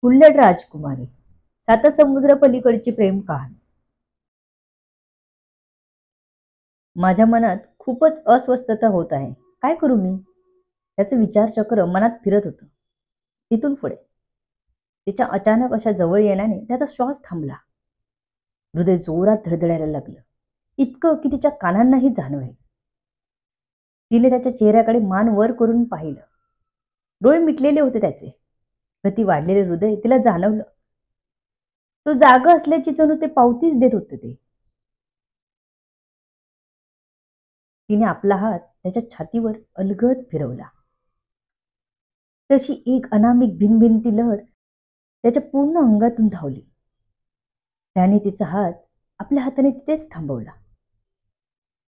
हुल्लड राजकुमारी, सातसमुद्र पलीकडची प्रेम कहाणी. माझ्या मनात खूपच अस्वस्थता होत आहे. काय करू मी? त्याचं विचारचक्र मनात फिरत होतं. इथून पुढे तिच्या अचानक अशा जवळ येण्याने त्याचा श्वास थांबला. हृदय जोरात धडधडायला लागलं. इतकं की तिच्या कानांनाही जाणवेल. तिने त्याच्या चेहऱ्याकडे मान वर करून पाहिलं. डोळे मिटलेले होते त्याचे. गती वाढलेले हृदय तिला जाणवलं. तो जागा असल्याची जणू ते पावतीच देत होते ते. तिने आपला हात त्याच्या छातीवर अलगद फिरवला. तशी एक अनामिक भिनभिनती लहर त्याच्या पूर्ण अंगातून धावली. त्याने तिचा हात आपल्या हाताने तिथेच थांबवला.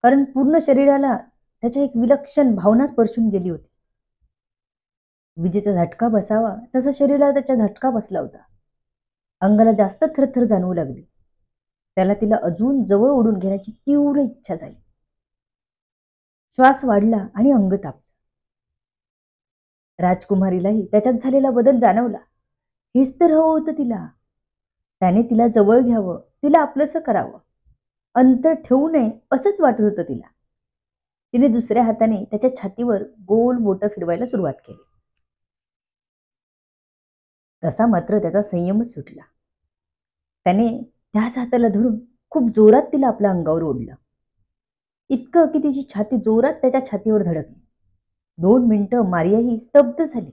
कारण पूर्ण शरीराला त्याच्या एक विलक्षण भावना स्पर्शून गेली होती. विजेचा झटका बसावा तसा शरीराला त्याचा झटका बसला होता. अंगाला जास्त थरथर जाणवू लागली. त्याला तिला अजून जवळ ओढून घेण्याची तीव्र इच्छा झाली. श्वास वाढला आणि अंग तापलं. राजकुमारीलाही त्याच्यात झालेला बदल जाणवला. हेच तर हवं होतं तिला. त्याने तिला जवळ घ्यावं, तिला आपलंसं करावं, अंतर ठेवू नये असंच वाटत होतं तिला. तिने दुसऱ्या हाताने त्याच्या छातीवर गोल बोटं फिरवायला सुरुवात केली. तसा मात्र त्याचा संयमच सुटला. त्याने त्याच हाताला धरून खूप जोरात तिला आपल्या अंगावर ओढलं. इतकं की तिची छाती जोरात त्याच्या छातीवर धडकली. 2 मिनिटं मारियाही स्तब्ध झाली.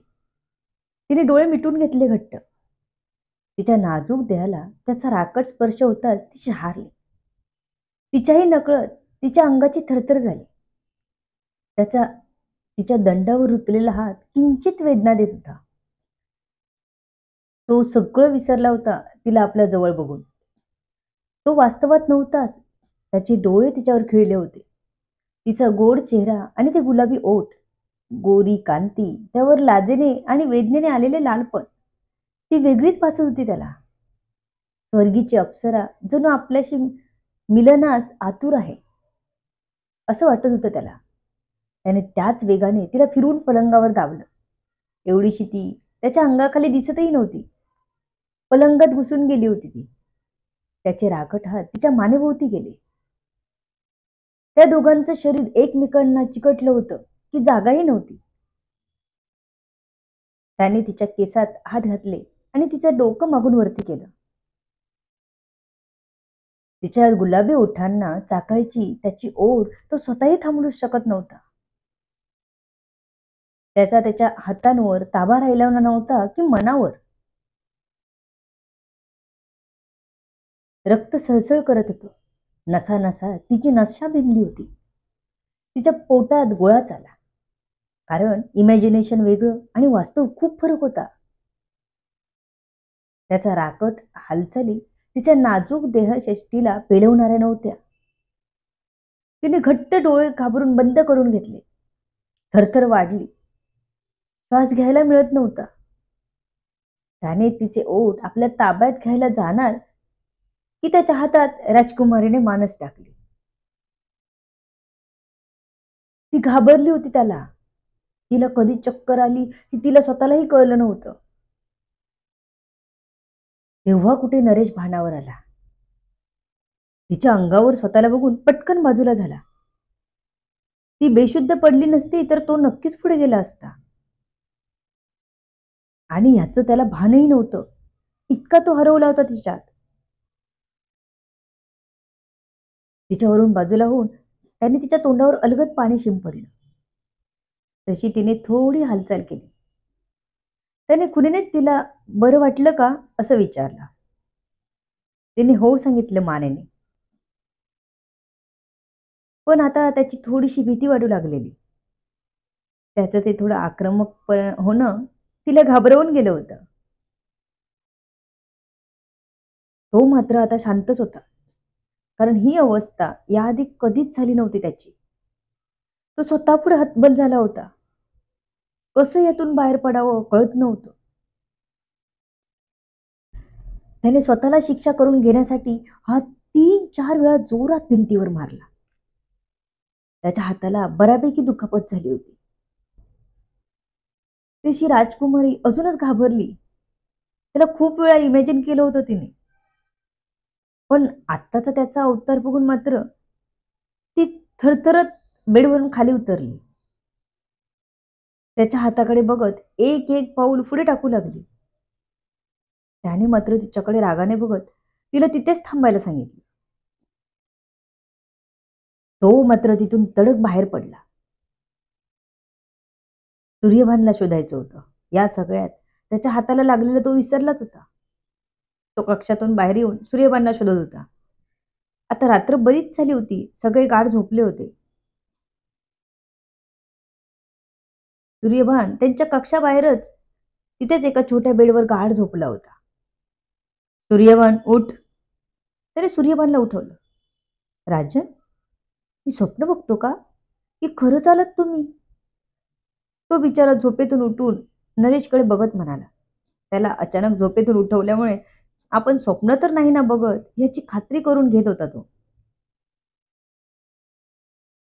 तिने डोळे मिटून घेतले घट्ट. तिच्या नाजूक देहाला त्याचा राकट स्पर्श होताच ती शहारली. तिच्याही नकळत तिच्या अंगाची थरथर झाली. त्याचा तिच्या दंडावर रुतलेला हात किंचित वेदना देत होता. तो सगळं विसरला होता तिला आपल्या जवळ बघून. तो वास्तवात नव्हताच. त्याचे डोळे तिच्यावर खिळले होते. तिचा गोड चेहरा आणि ते गुलाबी ओठ, गोरी कांती, त्यावर लाजेने आणि वेदनेने आलेले लालपण, ती वेगळीच भासत होती त्याला. स्वर्गीची अप्सरा जणू आपल्याशी मिलनास आतुर आहे असं वाटत होतं त्याला. त्याने त्याच वेगाने तिला फिरून पलंगावर दाबलं. एवढीशी ती त्याच्या अंगाखाली दिसतही नव्हती. पलंगात घुसून गेली होती ती. त्याचे राखट हात तिच्या मानेभोवती गेले. त्या दोघांचं शरीर एकमेकांना चिकटलं होतं की जागाही नव्हती. त्याने तिच्या केसात हात घातले आणि तिचं डोकं मागून वरती केलं. तिच्या गुलाबी ओठांना चाकायची त्याची ओढ तो स्वतःही थांबवू शकत नव्हता. त्याचा त्याच्या हातांवर ताबा राहिला नव्हता की मनावर. रक्त सळसळ करत होतं. नसा नसा तिची नशा भिनली होती. तिच्या पोटात गोळाच आला. कारण इमॅजिनेशन वेगळं आणि वास्तव खूप फरक होता. त्याचा राकट हालचाली तिच्या नाजूक देहशेष्टीला पेलवणाऱ्या नव्हत्या. तिने घट्ट डोळे घाबरून बंद करून घेतले. थरथर वाढली. श्वास घ्यायला मिळत नव्हता. त्याने तिचे ओठ आपल्या ताब्यात घ्यायला जाणार की त्याच्या हातात राजकुमारीने मानस टाकली. ती घाबरली होती त्याला. तिला कधी चक्कर आली की तिला स्वतःलाही कळलं नव्हतं. तेव्हा कुठे नरेश भानावर आला. तिच्या अंगावर स्वतःला बघून पटकन बाजूला झाला. ती बेशुद्ध पडली नसती तर तो नक्कीच पुढे गेला असता. आणि ह्याचं त्याला भानही नव्हतं. इतका तो हरवला होता तिच्यात. तिच्यावरून बाजूला होऊन त्याने तिच्या तोंडावर अलगद पाणी शिंपडलं. तशी तिने थोडी हालचाल केली. त्याने खुनीनेच तिला बरं वाटलं का असं विचारलं. तिने हो सांगितलं मानेने. पण आता त्याची थोडीशी भीती वाटू लागलेली. त्याचं ते थोडं आक्रमक होणं तिला घाबरवून गेलं होतं. तो मात्र आता शांतच होता. कारण ही अवस्था याआधी कधीच झाली नव्हती त्याची. तो स्वतः पुढे हतबल झाला होता. कसं यातून बाहेर पडावं कळत नव्हतं. त्याने स्वतःला शिक्षा करून घेण्यासाठी हात 3-4 वेळा जोरात भिंतीवर मारला. त्याच्या हाताला बऱ्यापैकी दुखापत झाली होती. तशी राजकुमारी अजूनच घाबरली. त्याला खूप वेळा इमॅजिन केलं होतं तिने, पण आत्ताचा त्याचा अवतार बघून मात्र ती थरथरत बेडवरून खाली उतरली. त्याच्या हाताकडे बघत एक एक पाऊल पुढे टाकू लागली. त्याने मात्र तिच्याकडे रागाने बघत तिला तिथेच थांबायला सांगितले. तो मात्र तिथून तडक बाहेर पडला. सूर्यभानला शोधायचं होतं. या सगळ्यात त्याच्या हाताला लागलेला तो विसरलाच होता. तो कक्षातून बाहेर येऊन सूर्यभानला शोधत होता. आता रात्र बरीच झाली होती. सगळे गाढ झोपले होते. सूर्यभान त्यांच्या कक्षाबाहेरच तिथेच एका छोट्या बेडवर गाढ झोपला होता. सूर्यभान उठ. त्याने सूर्यभानला उठवलं. राजन, मी स्वप्न बघतो का की खरंच आलात तुम्ही? तो बिचारा झोपेतून उठून नरेशकडे बघत म्हणाला. त्याला अचानक झोपेतून उठवल्यामुळे आपण स्वप्न तर नाही ना बघत याची खात्री करून घेत होता तो.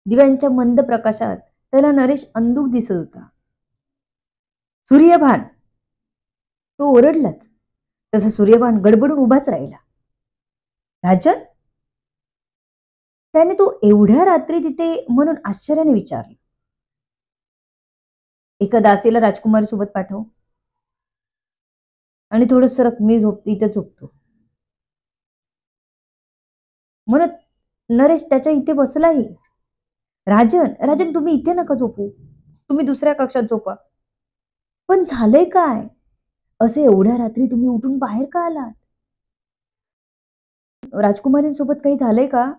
दिव्यांच्या मंद प्रकाशात त्याला नरेश अंधुक दिसत होता. सूर्यभान, तो ओरडलाच. तसा सूर्यभान गडबडून उभाच राहिला. राजन, त्याने तो एवढ्या रात्री तिथे म्हणून आश्चर्याने विचारलं. एका दासीला राजकुमारी सोबत पाठव आणि थोडं सरक, मी इथे झोपतो म्हणत नरेश त्याच्या इथे बसलाही. राजन, राजन, तुम्ही इथे नका झोपू, तुम्ही दुसऱ्या कक्षात झोपा. पण झालंय काय? असे एवढ्या रात्री तुम्ही उठून बाहेर का आलात? राजकुमारींसोबत काही झालंय का?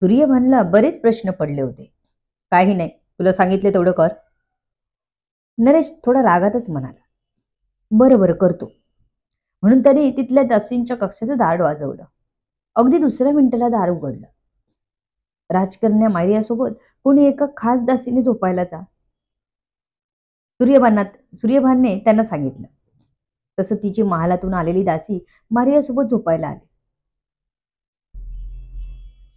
सूर्यभानला बरेच प्रश्न पडले होते. काही नाही, तुला सांगितले तेवढं कर. नरेश थोडा रागातच म्हणाला. बरं बरं, करतो. म्हणून त्याने तिथल्या दासींच्या कक्षाचं दार वाजवलं. अगदी दुसऱ्या मिनिटाला दार उघडलं. राजकन्या मारियासोबत कोणी एका खास दासीने झोपायला जा. सूर्यभानने त्यांना सांगितलं. तसं तिची महालातून आलेली दासी मारियासोबत झोपायला आली.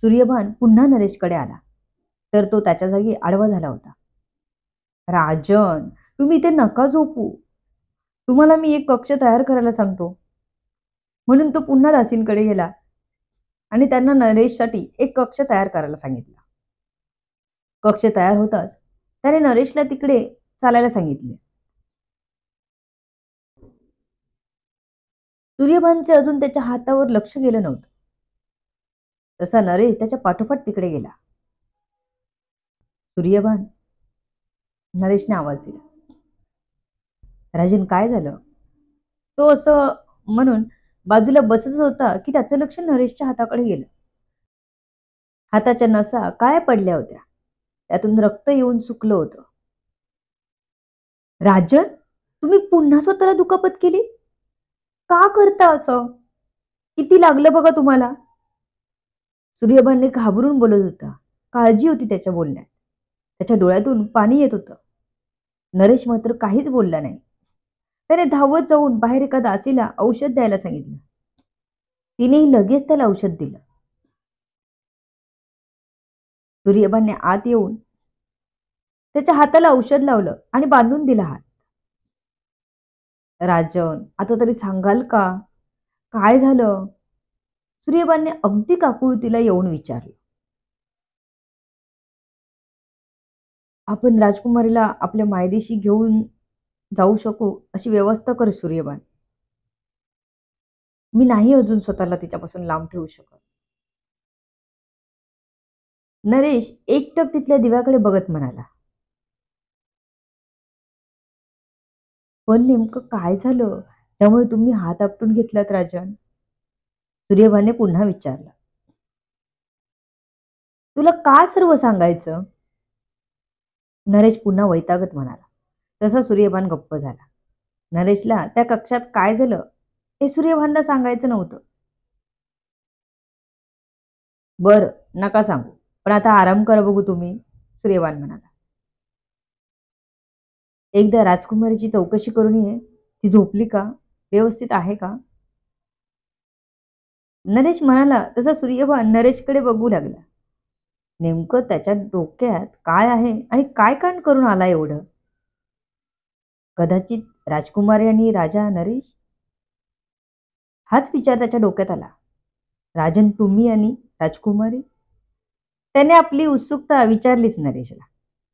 सूर्यभान पुन्हा नरेशकडे आला तर तो त्याच्या जागी आडवा झाला होता. राजन, तुम्ही इथे नका झोपू, तुम्हाला मी एक कक्ष तयार करायला सांगतो. म्हणून तो पुन्हा दासींकडे गेला आणि त्यांना नरेशसाठी एक कक्ष तयार करायला सांगितला. कक्ष तयार होताच त्याने नरेशला तिकडे चालायला सांगितले. सूर्यभानचे अजून त्याच्या हातावर लक्ष गेलं नव्हतं. तसा नरेश त्याच्या पाठोपाठ तिकडे गेला. सूर्यभान, नरेशने आवाज दिला. राजन, काय झालं? तो असं म्हणून बाजूला बसत होता की त्याचं लक्ष नरेशच्या हाताकडे गेलं. हाताच्या नसा काळ्या पडल्या होत्या. त्यातून रक्त येऊन सुकलं होतं. राजन, तुम्ही पुन्हा स्वतःला दुखापत केली? का करता असं? किती लागलं बघा तुम्हाला? सूर्यभानने घाबरून बोलत होता. काळजी होती त्याच्या बोलण्यात. त्याच्या डोळ्यातून पाणी येत होतं. नरेश मात्र काहीच बोलला नाही. त्याने धावत जाऊन बाहेर एका दासीला औषध द्यायला सांगितलं. तिनेही लगेच त्याला औषध दिलं. सूर्यभानने आत येऊन त्याच्या हाताला औषध लावलं आणि बांधून दिला हात. राजन, आता तरी सांगाल का काय झालं? सूर्यभानने अगदी काकुळतीला येऊन विचारलं. आपण राजकुमारीला आपल्या मायदेशी घेऊन जाऊ शकू अशी व्यवस्था कर सूर्यभान. मी नाही अजून स्वतःला तिच्यापासून लांब ठेवू शकत. नरेश एकटक तिथल्या दिव्याकडे बघत म्हणाला. पण नेमकं काय झालं ज्यामुळे तुम्ही हात आपटून घेतलात राजन? सूर्यभानने पुन्हा विचारलं. तुला का सर्व सांगायचं? नरेश पुन्हा वैतागत म्हणाला. तसा सूर्यभान गप्प झाला. नरेशला त्या कक्षात काय झालं हे सूर्यभानला सांगायचं नव्हतं. बरं, नका सांगू, पण आता आराम करा बघू तुम्ही, सूर्यभान म्हणाला. एकदा राजकुमारीची चौकशी करून ये. ती झोपली का? व्यवस्थित आहे का? नरेश म्हणाला. तसा सूर्यभान नरेशकडे बघू लागला. नेमकं त्याच्या डोक्यात काय आहे आणि काय कांड करून आला एवढं? कदाचित राजकुमारी आणि राजा नरेश? हाच विचार त्याच्या डोक्यात आला. राजन, तुम्ही आणि राजकुमारी? त्याने आपली उत्सुकता विचारलीच नरेशला.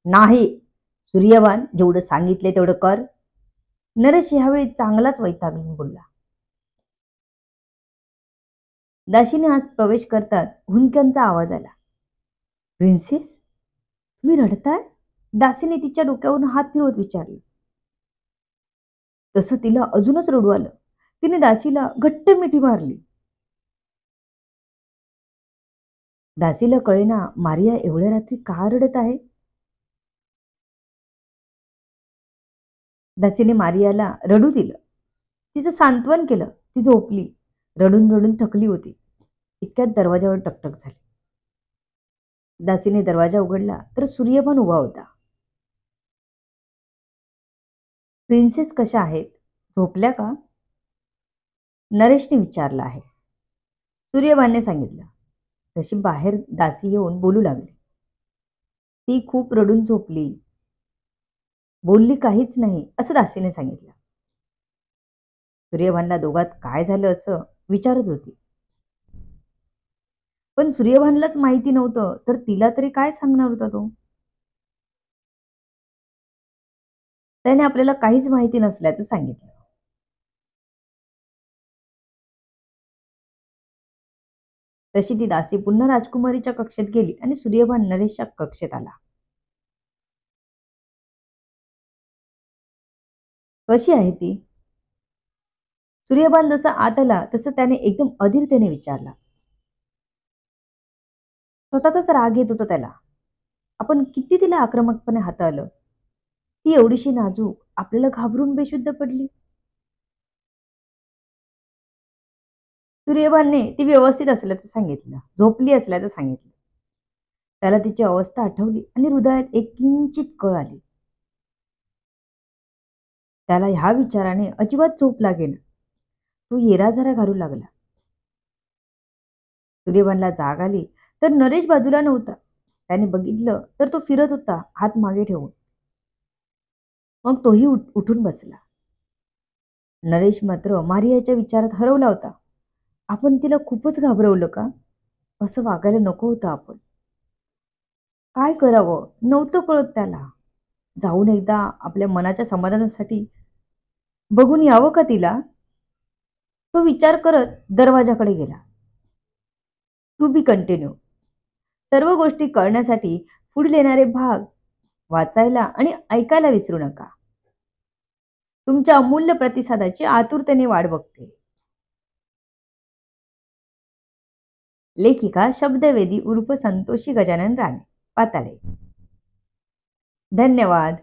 नाही, सूर्यवान, जेवढं सांगितले तेवढं कर. नरेश ह्यावेळी चांगलाच वैतागून बोलला. दासीने आत प्रवेश करताच हुंदक्यांचा आवाज आला. प्रिन्सेस, तुम्ही रडताय? दासीने तिच्या डोक्यावरून हात फिरवत विचारले. तसं तिला अजूनच रडू आलं. तिने दासीला घट्ट मिठी मारली. दासीला कळेना मारिया एवढ्या रात्री का रडत आहे. दासीने मारियाला रडू दिलं. तिचं सांत्वन केलं. ती झोपली. रडून रडून थकली होती. इतक्यात दरवाजावर टकटक झाली. दासीने दरवाजा उघडला तर सूर्यभान उभा होता. प्रिन्सेस कशा आहेत? झोपल्या का? नरेशने विचारलं आहे. सूर्यभानने सांगितलं. तशी बाहेर दासी येऊन बोलू लागली. ती खूप रडून झोपली. बोलली काहीच नाही असं दासीने सांगितलं. सूर्यभानला दोघात काय झालं असं विचारत होती. पण सूर्यभानलाच माहिती नव्हतं तर तिला तरी काय सांगणार होता तो. त्याने आपल्याला काहीच माहिती नसल्याचं सांगितलं. तशी ती दासी पुन्हा राजकुमारीच्या कक्षेत गेली आणि सूर्यभान नरेशच्या कक्षेत आला. कशी आहे ती? सूर्यभान जसा आत आला तसं त्याने एकदम अधीरतेने विचारला. स्वतःचाच राग येत होता त्याला. आपण किती तिला आक्रमकपणे हाताळलं. ती एवढीशी नाजूक आपल्याला घाबरून बेशुद्ध पडली. सूर्यभानने ती व्यवस्थित असल्याचं सांगितलं. झोपली असल्याचं सांगितलं. त्याला तिची अवस्था आठवली आणि हृदयात एक किंचित कळ आली. त्याला ह्या विचाराने अजिबात झोप लागेना. तो येराझारा घालू लागला. सूर्यभानला जाग आली तर नरेश बाजूला नव्हता. त्याने बघितलं तर तो फिरत होता हात मागे ठेवून. मग तोही उठून बसला. नरेश मात्र मारियाच्या विचारात हरवला होता. आपण तिला खूपच घाबरवलं का? असं वागायला नको होतं आपण. काय करावं नव्हतं कळत त्याला. जाऊन एकदा आपल्या मनाच्या समाधानासाठी बघून यावं का तिला? तो विचार करत दरवाजाकडे गेला. To be continue. सर्व गोष्टी कळण्यासाठी पुढील येणारे भाग वाचायला आणि ऐकायला विसरू नका. तुमच्या अमूल्य प्रतिसादाची आतुरतेने वाट बघते. लेखिका शब्दवेदी उर्फ संतोषी गजानन राणे, पाताळे. धन्यवाद.